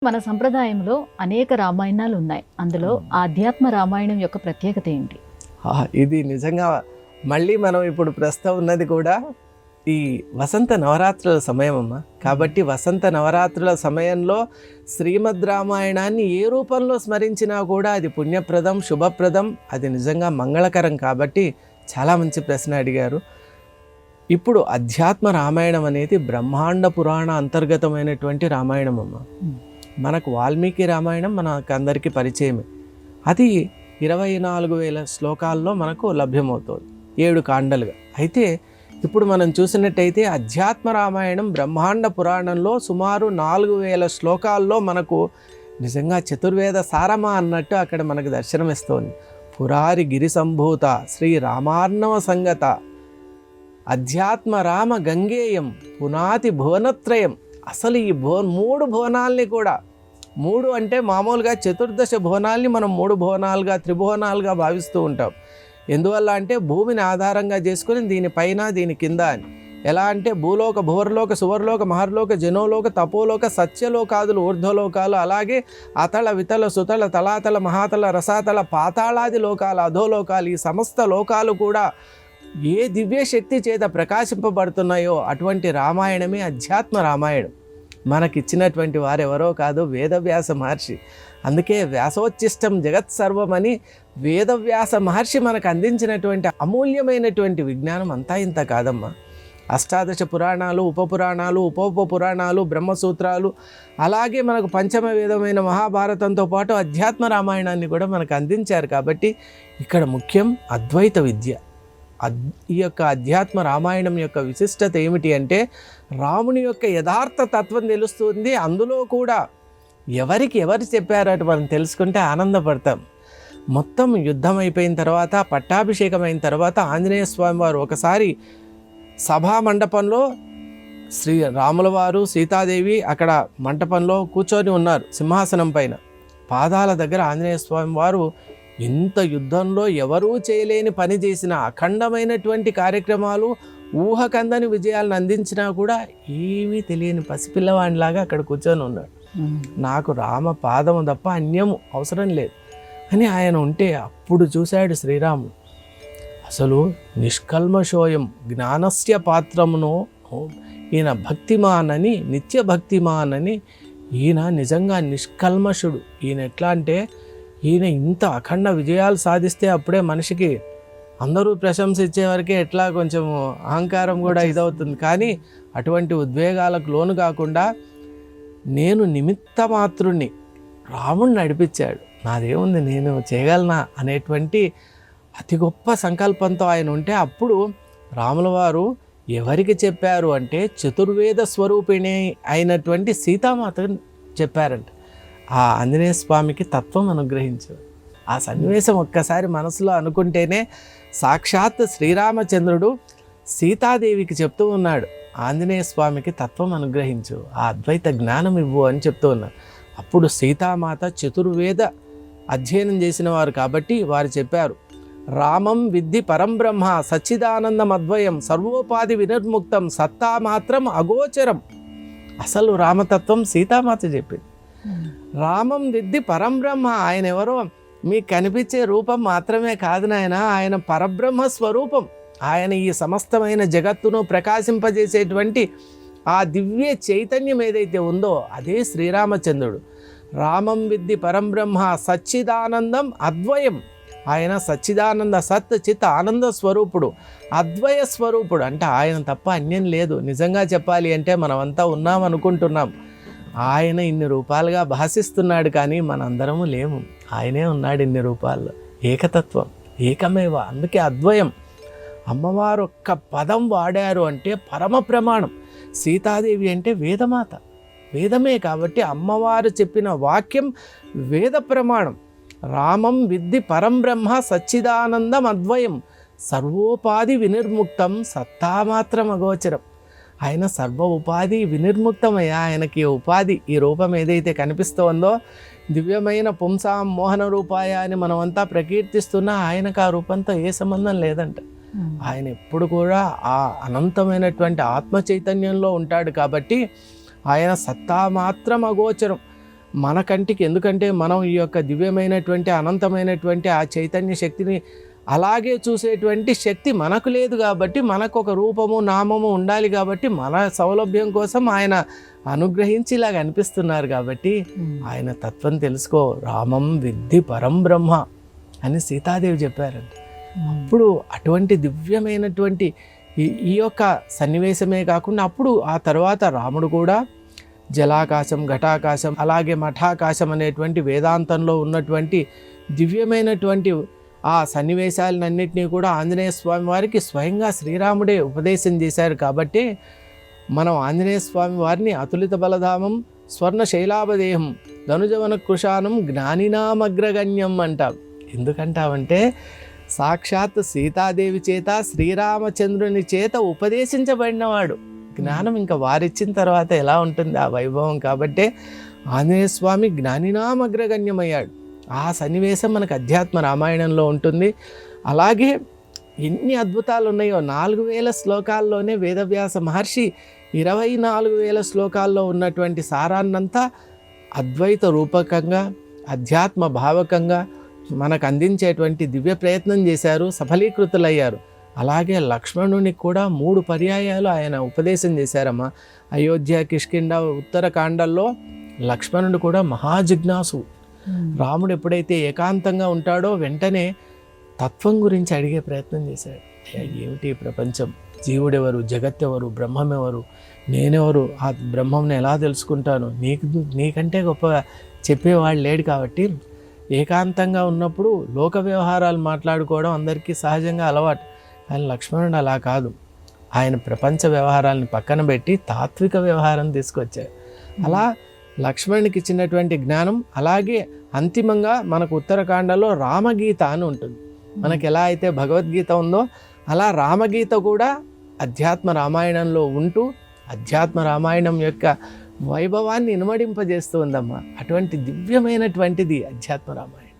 మన సంప్రదాయంలో అనేక రామాయణాలు ఉన్నాయి. అందులో ఆధ్యాత్మ రామాయణం యొక్క ప్రత్యేకత ఏంటి? ఇది నిజంగా మళ్ళీ మనం ఇప్పుడు ప్రస్తుతం ఉన్నది కూడా ఈ వసంత నవరాత్రుల సమయం అమ్మ. కాబట్టి వసంత నవరాత్రుల సమయంలో శ్రీమద్ రామాయణాన్ని ఏ రూపంలో స్మరించినా కూడా అది పుణ్యప్రదం, శుభప్రదం, అది నిజంగా మంగళకరం. కాబట్టి చాలా మంచి ప్రశ్న అడిగారు. ఇప్పుడు అధ్యాత్మ రామాయణం అనేది బ్రహ్మాండ పురాణ అంతర్గతమైనటువంటి రామాయణం అమ్మ. మనకు వాల్మీకి రామాయణం మనకు అందరికీ పరిచయమే. అది 24,000 శ్లోకాల్లో మనకు లభ్యమవుతుంది, 7 కాండలుగా. అయితే ఇప్పుడు మనం చూసినట్టయితే అధ్యాత్మ రామాయణం బ్రహ్మాండ పురాణంలో సుమారు 4,000 శ్లోకాల్లో మనకు నిజంగా చతుర్వేద సారమా అన్నట్టు అక్కడ మనకు దర్శనమిస్తోంది. పురారి గిరి సంభూత శ్రీ రామార్ణవ సంగత అధ్యాత్మ రామ గంగేయం పునాతి భువనత్రయం. అసలు ఈ 3 భువనాల్ని కూడా, 3 అంటే మామూలుగా చతుర్దశ భువనాల్ని మనం 3 భువనాలుగా, త్రిభువనాలుగా భావిస్తూ ఉంటాం. ఎందువల్ల అంటే భూమిని ఆధారంగా చేసుకుని దీనిపైన దీని కింద అని. ఎలా అంటే భూలోక, భువర్లోక, సువర్లోక, మహర్లోక, జనోలోక, తపోలోక, సత్యలోకాదులు, ఊర్ధ్వలోకాలు, అలాగే అతల, వితల, సుతల, తలాతల, మహాతల, రసాతల, పాతాళాది లోకాలు, అధోలోకాలు, ఈ సమస్త లోకాలు కూడా ఏ దివ్య శక్తి చేత ప్రకాశింపబడుతున్నాయో అటువంటి రామాయణమే అధ్యాత్మ రామాయణం. మనకిచ్చినటువంటి వారెవరో కాదు, వేదవ్యాస మహర్షి. అందుకే వ్యాసోచ్చిష్టం జగత్ సర్వం అని వేదవ్యాస మహర్షి మనకు అందించినటువంటి అమూల్యమైనటువంటి విజ్ఞానం అంతా ఇంత కాదమ్మా. అష్టాదశ పురాణాలు, ఉపపురాణాలు, ఉప పురాణాలు, బ్రహ్మసూత్రాలు, అలాగే మనకు పంచమ వేదమైన మహాభారతంతో పాటు అధ్యాత్మ రామాయణాన్ని కూడా మనకు అందించారు. కాబట్టి ఇక్కడ ముఖ్యం అద్వైత విద్య. ఈ యొక్క అధ్యాత్మ రామాయణం యొక్క విశిష్టత ఏమిటి అంటే రాముని యొక్క యథార్థ తత్వం తెలుస్తుంది. అందులో కూడా ఎవరికి ఎవరు చెప్పారో మనం తెలుసుకుంటే ఆనందపడతాం. మొత్తం యుద్ధం అయిపోయిన తర్వాత, పట్టాభిషేకం అయిన తర్వాత ఆంజనేయ స్వామి వారు ఒకసారి సభా మండపంలో శ్రీ రాముల వారు, సీతాదేవి అక్కడ మంటపంలో కూర్చొని ఉన్నారు సింహాసనం పైన. పాదాల దగ్గర ఆంజనేయ స్వామి వారు ఇంత యుద్ధంలో ఎవరూ చేయలేని పని చేసిన అఖండమైనటువంటి కార్యక్రమాలు, ఊహకందని విజయాలను అందించినా కూడా ఏమీ తెలియని పసిపిల్లవాడిలాగా అక్కడ కూర్చొని ఉన్నాడు. నాకు రామ పాదము తప్ప అన్యము అవసరం లేదు అని ఆయన ఉంటే అప్పుడు చూశాడు శ్రీరాముడు. అసలు నిష్కల్మషోయం జ్ఞానస్య పాత్రమునో ఈయన భక్తిమానని, నిత్య భక్తిమానని, ఈయన నిజంగా నిష్కల్మషుడు. ఈయన ఎట్లా అంటే ఈయన ఇంత అఖండ విజయాలు సాధిస్తే అప్పుడే మనిషికి అందరూ ప్రశంస ఇచ్చేవరకే ఎట్లా కొంచెం అహంకారం కూడా ఇదవుతుంది. కానీ అటువంటి ఉద్వేగాలకు లోను కాకుండా నేను నిమిత్త మాత్రుణ్ణి, రాముడిని నడిపించాడు, నాదేముంది నేను చేయగలనా అనేటువంటి అతి గొప్ప సంకల్పంతో ఆయన ఉంటే అప్పుడు రాముల వారు ఎవరికి చెప్పారు అంటే చతుర్వేద స్వరూపిణి అయినటువంటి సీతామాతకు చెప్పారంట. ఆ ఆంజనేయ స్వామికి తత్వం అనుగ్రహించారు. ఆ సన్నివేశం ఒక్కసారి మనసులో అనుకుంటేనే సాక్షాత్ శ్రీరామచంద్రుడు సీతాదేవికి చెప్తూ ఉన్నాడు, ఆంజనేయ స్వామికి తత్వం అనుగ్రహించు, ఆ అద్వైత జ్ఞానం ఇవ్వు అని చెప్తూ ఉన్నారు. అప్పుడు సీతామాత చతుర్వేద అధ్యయనం చేసిన వారు కాబట్టి వారు చెప్పారు, రామం విద్ధి పరంబ్రహ్మ సచ్చిదానందం అద్వయం సర్వోపాధి వినిర్ముక్తం సత్తా మాత్రం అగోచరం. అసలు రామతత్వం సీతామాత చెప్పింది. రామం విద్ధి పరంబ్రహ్మ, ఆయన ఎవరో మీకు కనిపించే రూపం మాత్రమే కాదు నాయన, ఆయన పరబ్రహ్మ స్వరూపం. ఆయన ఈ సమస్తమైన జగత్తును ప్రకాశింపజేసేటువంటి ఆ దివ్య చైతన్యం ఏదైతే ఉందో అదే శ్రీరామచంద్రుడు. రామం విద్ధి పరంబ్రహ్మ సచ్చిదానందం అద్వయం. ఆయన సచ్చిదానంద సత్ చిత్ ఆనంద స్వరూపుడు, అద్వయ స్వరూపుడు. అంటే ఆయన తప్ప అన్యం లేదు. నిజంగా చెప్పాలి అంటే మనమంతా ఉన్నాం అనుకుంటున్నాం, ఆయన ఇన్ని రూపాలుగా భాషిస్తున్నాడు కానీ మనందరము లేము. ఆయనే ఉన్నాడు ఇన్ని రూపాల్లో. ఏకతత్వం, ఏకమేవ. అందుకే అద్వయం. అమ్మవారు ఒక్క పదం వాడారు అంటే పరమ ప్రమాణం. సీతాదేవి అంటే వేదమాత, వేదమే. కాబట్టి అమ్మవారు చెప్పిన వాక్యం వేద ప్రమాణం. రామం విద్ధి పరంబ్రహ్మ సచ్చిదానందం అద్వయం సర్వోపాధి వినిర్ముక్తం సత్తామాత్రం అగోచరం. ఆయన సర్వ ఉపాధి వినిర్ముక్తమయ్యా. ఆయనకి ఉపాధి, ఈ రూపం ఏదైతే కనిపిస్తోందో దివ్యమైన పుంసాం మోహన రూపాయ అని మనమంతా ప్రకీర్తిస్తున్నా ఆయనకు ఆ రూపంతో ఏ సంబంధం లేదంట. ఆయన ఎప్పుడు కూడా ఆ అనంతమైనటువంటి ఆత్మ చైతన్యంలో ఉంటాడు. కాబట్టి ఆయన సత్తా మాత్రం అగోచరం. మన కంటికి, ఎందుకంటే మనం ఈ యొక్క దివ్యమైనటువంటి అనంతమైనటువంటి ఆ చైతన్య శక్తిని అలాగే చూసేటువంటి శక్తి మనకు లేదు కాబట్టి, మనకు ఒక రూపము నామము ఉండాలి కాబట్టి, మన సౌలభ్యం కోసం ఆయన అనుగ్రహించి ఇలాగ అనిపిస్తున్నారు కాబట్టి ఆయన తత్వం తెలుసుకో, రామం విద్ధి పరం బ్రహ్మ అని సీతాదేవి చెప్పారంట. అప్పుడు అటువంటి దివ్యమైనటువంటి ఈ యొక్క సన్నివేశమే కాకుండా అప్పుడు ఆ తర్వాత రాముడు కూడా జలాకాశం, ఘటాకాశం, అలాగే మఠాకాశం అనేటువంటి వేదాంతంలో ఉన్నటువంటి దివ్యమైనటువంటి ఆ సన్నివేశాలన్నింటినీ కూడా ఆంజనేయ స్వామి వారికి స్వయంగా శ్రీరాముడే ఉపదేశం చేశారు. కాబట్టి మనం ఆంజనేయ స్వామి వారిని అతులిత బలధామం స్వర్ణ శైలాభదేహం ధనుజవన కృషానం జ్ఞానినామగ్రగణ్యం అంటాం. ఎందుకంటామంటే సాక్షాత్ సీతాదేవి చేత శ్రీరామచంద్రుని చేత ఉపదేశించబడినవాడు. జ్ఞానం ఇంకా వారిచ్చిన తర్వాత ఎలా ఉంటుంది ఆ వైభవం. కాబట్టి ఆంజనేయ స్వామి జ్ఞానినామగ్రగణ్యమయ్యాడు. ఆ సన్నివేశం మనకు అధ్యాత్మ రామాయణంలో ఉంటుంది. అలాగే ఎన్ని అద్భుతాలు ఉన్నాయో, 4000 శ్లోకాల్లోనే వేదవ్యాస మహర్షి 24,000 శ్లోకాల్లో ఉన్నటువంటి సారాన్నంతా అద్వైత రూపకంగా, అధ్యాత్మ భావకంగా మనకు అందించేటువంటి దివ్య ప్రయత్నం చేశారు, సఫలీకృతులయ్యారు. అలాగే లక్ష్మణునికి కూడా 3 పర్యాయాలు ఆయన ఉపదేశం చేశారమ్మా. అయోధ్య, కిష్కింధ, ఉత్తరకాండల్లో లక్ష్మణుడు కూడా మహాజిజ్ఞాసు. రాముడు ఎప్పుడైతే ఏకాంతంగా ఉంటాడో వెంటనే తత్వం గురించి అడిగే ప్రయత్నం చేశాడు. ఏమిటి ప్రపంచం, జీవుడెవరు, జగత్తెవరు, బ్రహ్మం ఎవరు, నేనెవరు, ఆ బ్రహ్మంని ఎలా తెలుసుకుంటాను, నీకంటే గొప్పగా చెప్పేవాడు లేడు. కాబట్టి ఏకాంతంగా ఉన్నప్పుడు లోక వ్యవహారాలు మాట్లాడుకోవడం అందరికీ సహజంగా అలవాటు. కానీ లక్ష్మణుడు అలా కాదు. ఆయన ప్రపంచ వ్యవహారాలను పక్కన పెట్టి తాత్విక వ్యవహారం తీసుకొచ్చారు. అలా లక్ష్మణునికి ఇచ్చినటువంటి జ్ఞానం. అలాగే అంతిమంగా మనకు ఉత్తరకాండలో రామగీత అని ఉంటుంది. మనకి ఎలా అయితే భగవద్గీత ఉందో అలా రామగీత కూడా అధ్యాత్మ రామాయణంలో ఉంటూ అధ్యాత్మ రామాయణం యొక్క వైభవాన్ని ఇనుమడింపజేస్తూ ఉందమ్మా. అటువంటి దివ్యమైనటువంటిది అధ్యాత్మ రామాయణం.